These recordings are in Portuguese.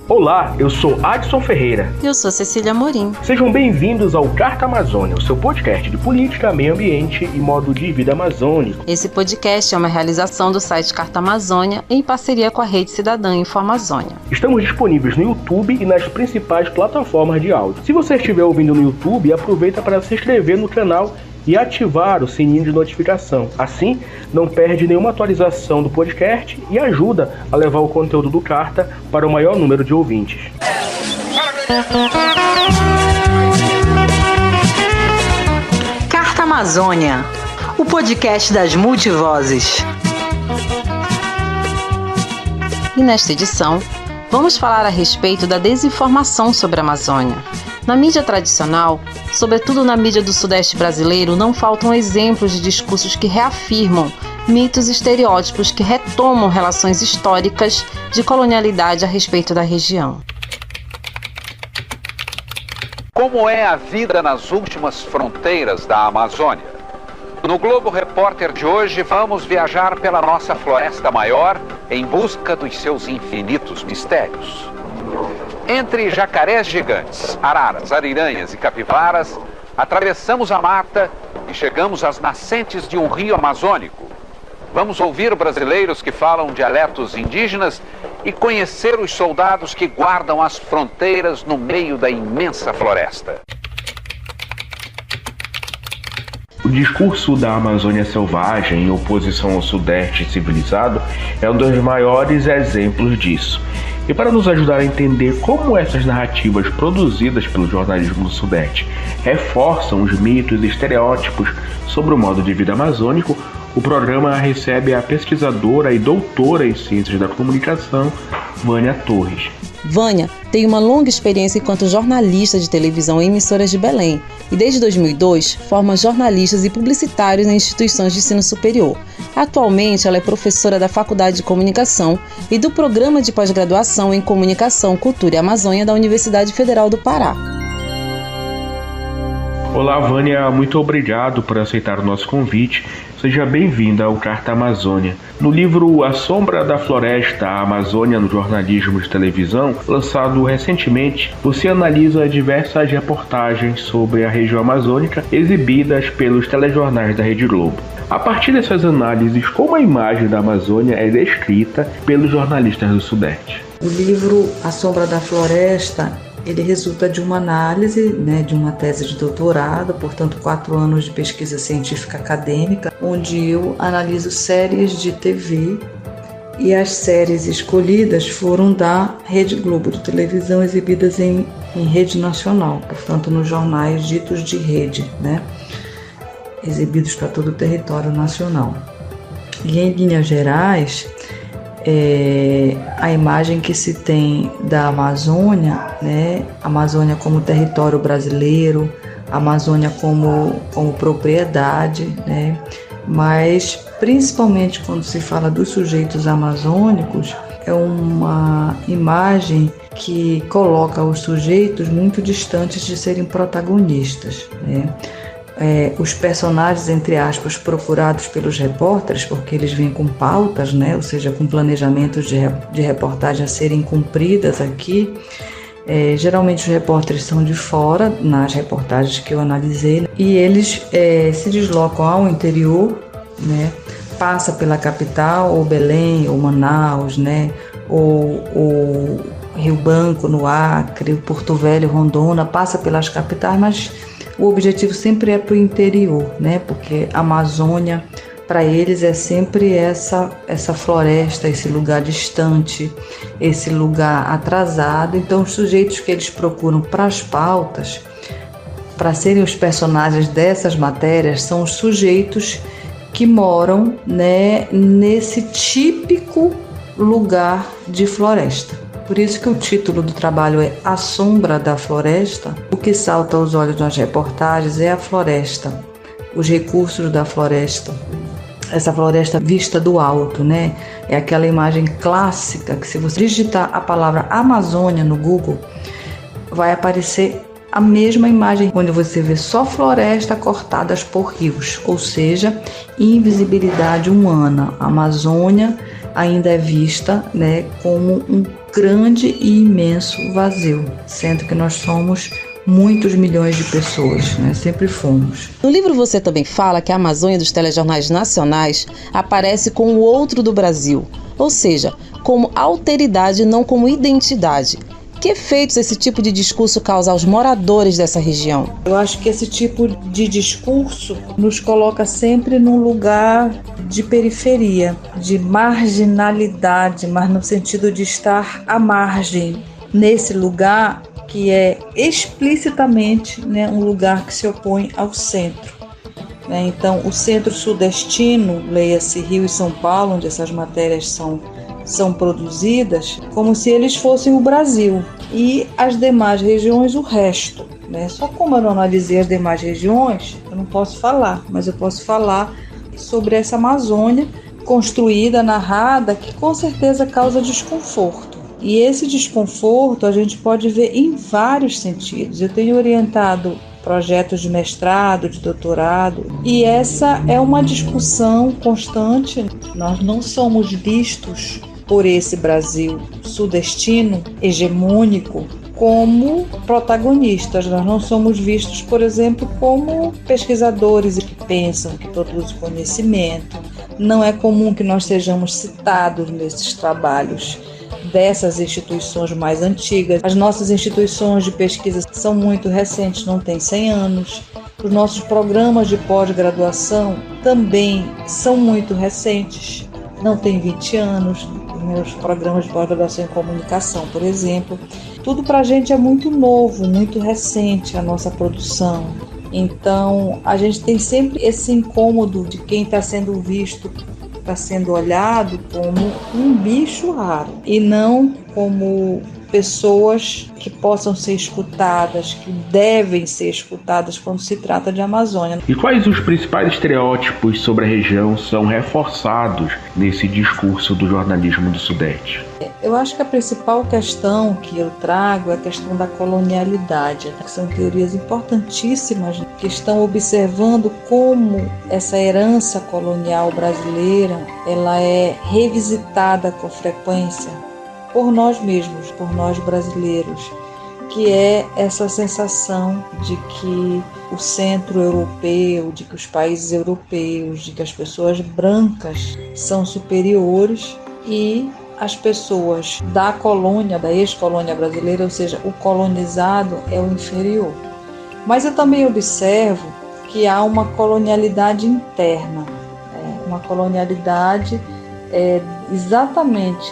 Olá, eu sou Adson Ferreira. Eu sou Cecília Amorim. Sejam bem-vindos ao Carta Amazônia, o seu podcast de política, meio ambiente e modo de vida amazônico. Esse podcast é uma realização do site Carta Amazônia em parceria com a Rede Cidadã InfoAmazônia. Estamos disponíveis no YouTube e nas principais plataformas de áudio. Se você estiver ouvindo no YouTube, aproveita para se inscrever no canal e ativar o sininho de notificação. Assim, não perde nenhuma atualização do podcast e ajuda a levar o conteúdo do Carta para o maior número de ouvintes. Carta Amazônia, o podcast das multivozes. E nesta edição, vamos falar a respeito da desinformação sobre a Amazônia. Na mídia tradicional, sobretudo na mídia do Sudeste brasileiro, não faltam exemplos de discursos que reafirmam mitos e estereótipos que retomam relações históricas de colonialidade a respeito da região. Como é a vida nas últimas fronteiras da Amazônia? No Globo Repórter de hoje, vamos viajar pela nossa floresta maior em busca dos seus infinitos mistérios. Entre jacarés gigantes, araras, ariranhas e capivaras, atravessamos a mata e chegamos às nascentes de um rio amazônico. Vamos ouvir brasileiros que falam dialetos indígenas e conhecer os soldados que guardam as fronteiras no meio da imensa floresta. O discurso da Amazônia selvagem em oposição ao Sudeste civilizado é um dos maiores exemplos disso. E para nos ajudar a entender como essas narrativas produzidas pelo jornalismo do Sudeste reforçam os mitos e estereótipos sobre o modo de vida amazônico, o programa recebe a pesquisadora e doutora em Ciências da Comunicação, Vânia Torres. Vânia tem uma longa experiência enquanto jornalista de televisão em emissoras de Belém e desde 2002 forma jornalistas e publicitários em instituições de ensino superior. Atualmente ela é professora da Faculdade de Comunicação e do Programa de Pós-Graduação em Comunicação, Cultura e Amazônia da Universidade Federal do Pará. Olá, Vânia, muito obrigado por aceitar o nosso convite. Seja bem-vinda ao Carta Amazônia. No livro A Sombra da Floresta, a Amazônia no Jornalismo de Televisão, lançado recentemente, você analisa diversas reportagens sobre a região amazônica exibidas pelos telejornais da Rede Globo. A partir dessas análises, como a imagem da Amazônia é descrita pelos jornalistas do Sudeste? O livro A Sombra da Floresta, ele resulta de uma análise, de uma tese de doutorado, portanto 4 anos de pesquisa científica acadêmica, onde eu analiso séries de TV e as séries escolhidas foram da Rede Globo de televisão exibidas em rede nacional, portanto nos jornais ditos de rede, exibidos para todo o território nacional. E em linhas gerais, a imagem que se tem da Amazônia, Amazônia como território brasileiro, Amazônia como propriedade, mas principalmente quando se fala dos sujeitos amazônicos, é uma imagem que coloca os sujeitos muito distantes de serem protagonistas, os personagens, entre aspas, procurados pelos repórteres, porque eles vêm com pautas, ou seja, com planejamentos de reportagem a serem cumpridas aqui. Geralmente os repórteres são de fora, nas reportagens que eu analisei, e eles se deslocam ao interior, passa pela capital, ou Belém, ou Manaus, ou Rio Branco, no Acre, Porto Velho, Rondônia, passa pelas capitais, mas o objetivo sempre é para o interior, porque a Amazônia, para eles, é sempre essa floresta, esse lugar distante, esse lugar atrasado. Então, os sujeitos que eles procuram para as pautas, para serem os personagens dessas matérias, são os sujeitos que moram, nesse típico lugar de floresta. Por isso que o título do trabalho é A Sombra da Floresta. O que salta aos olhos nas reportagens é a floresta, os recursos da floresta, essa floresta vista do alto, É aquela imagem clássica que, se você digitar a palavra Amazônia no Google, vai aparecer a mesma imagem, onde você vê só floresta cortadas por rios, ou seja, invisibilidade humana. A Amazônia ainda é vista, né, como um grande e imenso vazio, sendo que nós somos muitos milhões de pessoas, né? Sempre fomos. No livro você também fala que a Amazônia dos telejornais nacionais aparece com o outro do Brasil, ou seja, como alteridade e não como identidade. Que efeitos esse tipo de discurso causa aos moradores dessa região? Eu acho que esse tipo de discurso nos coloca sempre num lugar de periferia, de marginalidade, mas no sentido de estar à margem, nesse lugar que é explicitamente, né, um lugar que se opõe ao centro. Né? Então, o centro-sudestino, leia-se Rio e São Paulo, onde essas matérias são produzidas, como se eles fossem o Brasil e as demais regiões o resto. Né? Só como eu não analisei as demais regiões, eu não posso falar, mas eu posso falar sobre essa Amazônia construída, narrada, que com certeza causa desconforto. E esse desconforto a gente pode ver em vários sentidos. Eu tenho orientado projetos de mestrado, de doutorado, e essa é uma discussão constante. Nós não somos vistos por esse Brasil sudestino, hegemônico, como protagonistas. Nós não somos vistos, por exemplo, como pesquisadores que pensam, que produzem conhecimento. Não é comum que nós sejamos citados nesses trabalhos dessas instituições mais antigas. As nossas instituições de pesquisa são muito recentes, não têm 100 anos. Os nossos programas de pós-graduação também são muito recentes, não têm 20 anos. Os meus programas de pós-graduação em comunicação, por exemplo. Tudo para a gente é muito novo, muito recente a nossa produção. Então, a gente tem sempre esse incômodo de quem está sendo visto, está sendo olhado como um bicho raro e não como pessoas que possam ser escutadas, que devem ser escutadas quando se trata de Amazônia. E quais os principais estereótipos sobre a região são reforçados nesse discurso do jornalismo do Sudeste? Eu acho que a principal questão que eu trago é a questão da colonialidade, que são teorias importantíssimas que estão observando como essa herança colonial brasileira ela é revisitada com frequência por nós mesmos, por nós brasileiros, que é essa sensação de que o centro europeu, de que os países europeus, de que as pessoas brancas são superiores e as pessoas da colônia, da ex-colônia brasileira, ou seja, o colonizado é o inferior. Mas eu também observo que há uma colonialidade interna, uma colonialidade exatamente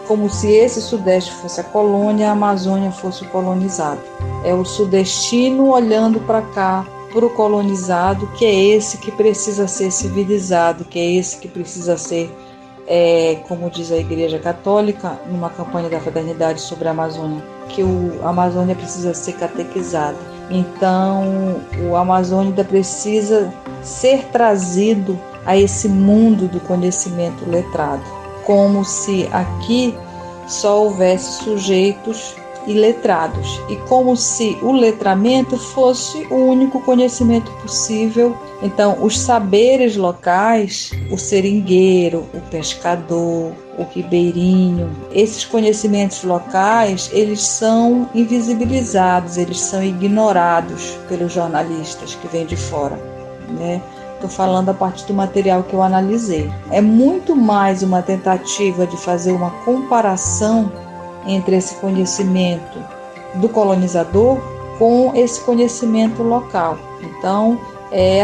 como se esse Sudeste fosse a colônia, a Amazônia fosse o colonizado. É o sudestino olhando para cá, para o colonizado, que é esse que precisa ser civilizado, que é esse que precisa ser, como diz a Igreja Católica, numa campanha da Fraternidade sobre a Amazônia, que a Amazônia precisa ser catequizada. Então, o Amazônia precisa ser trazido a esse mundo do conhecimento letrado, como se aqui só houvesse sujeitos iletrados e como se o letramento fosse o único conhecimento possível. Então, os saberes locais, o seringueiro, o pescador, o ribeirinho, esses conhecimentos locais, eles são invisibilizados, eles são ignorados pelos jornalistas que vêm de fora, né? Estou falando a partir do material que eu analisei. É muito mais uma tentativa de fazer uma comparação entre esse conhecimento do colonizador com esse conhecimento local. Então,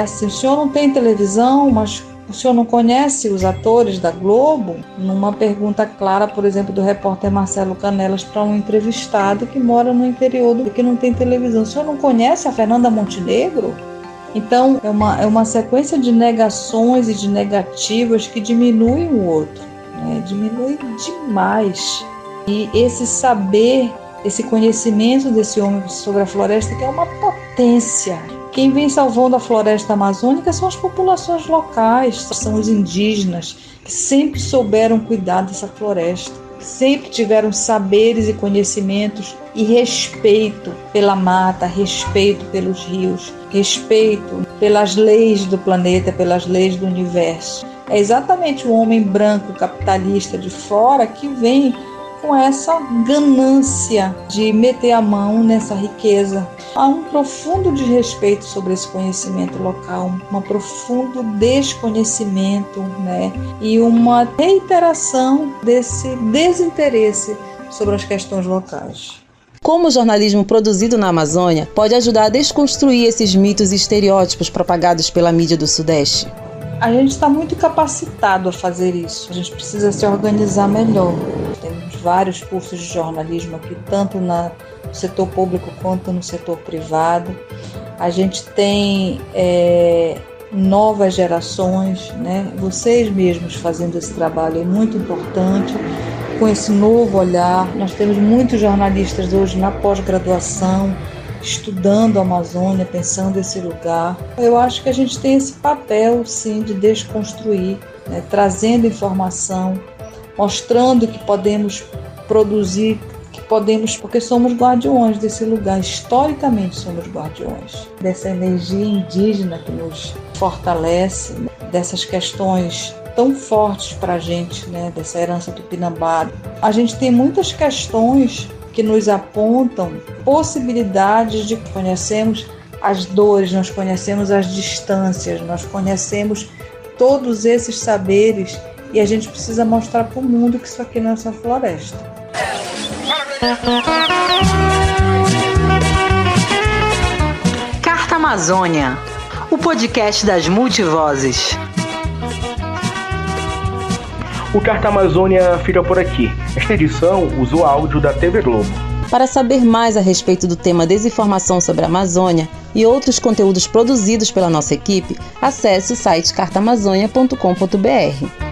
assim, o senhor não tem televisão, mas o senhor não conhece os atores da Globo? Numa pergunta clara, por exemplo, do repórter Marcelo Canelas para um entrevistado que mora no interior do que não tem televisão. O senhor não conhece a Fernanda Montenegro? Então, é uma sequência de negações e de negativas que diminuem o outro, né? Diminui demais. E esse saber, esse conhecimento desse homem sobre a floresta, que é uma potência. Quem vem salvando a floresta amazônica são as populações locais, são os indígenas, que sempre souberam cuidar dessa floresta, sempre tiveram saberes e conhecimentos e respeito pela mata, respeito pelos rios, respeito pelas leis do planeta, pelas leis do universo. É exatamente o homem branco capitalista de fora que vem com essa ganância de meter a mão nessa riqueza. Há um profundo desrespeito sobre esse conhecimento local, um profundo desconhecimento, né? E uma reiteração desse desinteresse sobre as questões locais. Como o jornalismo produzido na Amazônia pode ajudar a desconstruir esses mitos e estereótipos propagados pela mídia do Sudeste? A gente está muito capacitado a fazer isso, a gente precisa se organizar melhor. Temos vários cursos de jornalismo aqui, tanto no setor público quanto no setor privado. A gente tem novas gerações, né? Vocês mesmos fazendo esse trabalho é muito importante, com esse novo olhar. Nós temos muitos jornalistas hoje na pós-graduação, estudando a Amazônia, pensando esse lugar. Eu acho que a gente tem esse papel, sim, de desconstruir, né? Trazendo informação, mostrando que podemos produzir, que podemos, porque somos guardiões desse lugar, historicamente somos guardiões dessa energia indígena que nos fortalece, né? Dessas questões tão fortes para a gente, né? Dessa herança tupinambá. A gente tem muitas questões que nos apontam possibilidades de que conhecemos as dores, nós conhecemos as distâncias, nós conhecemos todos esses saberes e a gente precisa mostrar para o mundo que isso aqui não é essa floresta. Carta Amazônia, o podcast das multivozes. O Carta Amazônia fica por aqui. Esta edição usou áudio da TV Globo. Para saber mais a respeito do tema desinformação sobre a Amazônia e outros conteúdos produzidos pela nossa equipe, acesse o site cartaamazônia.com.br.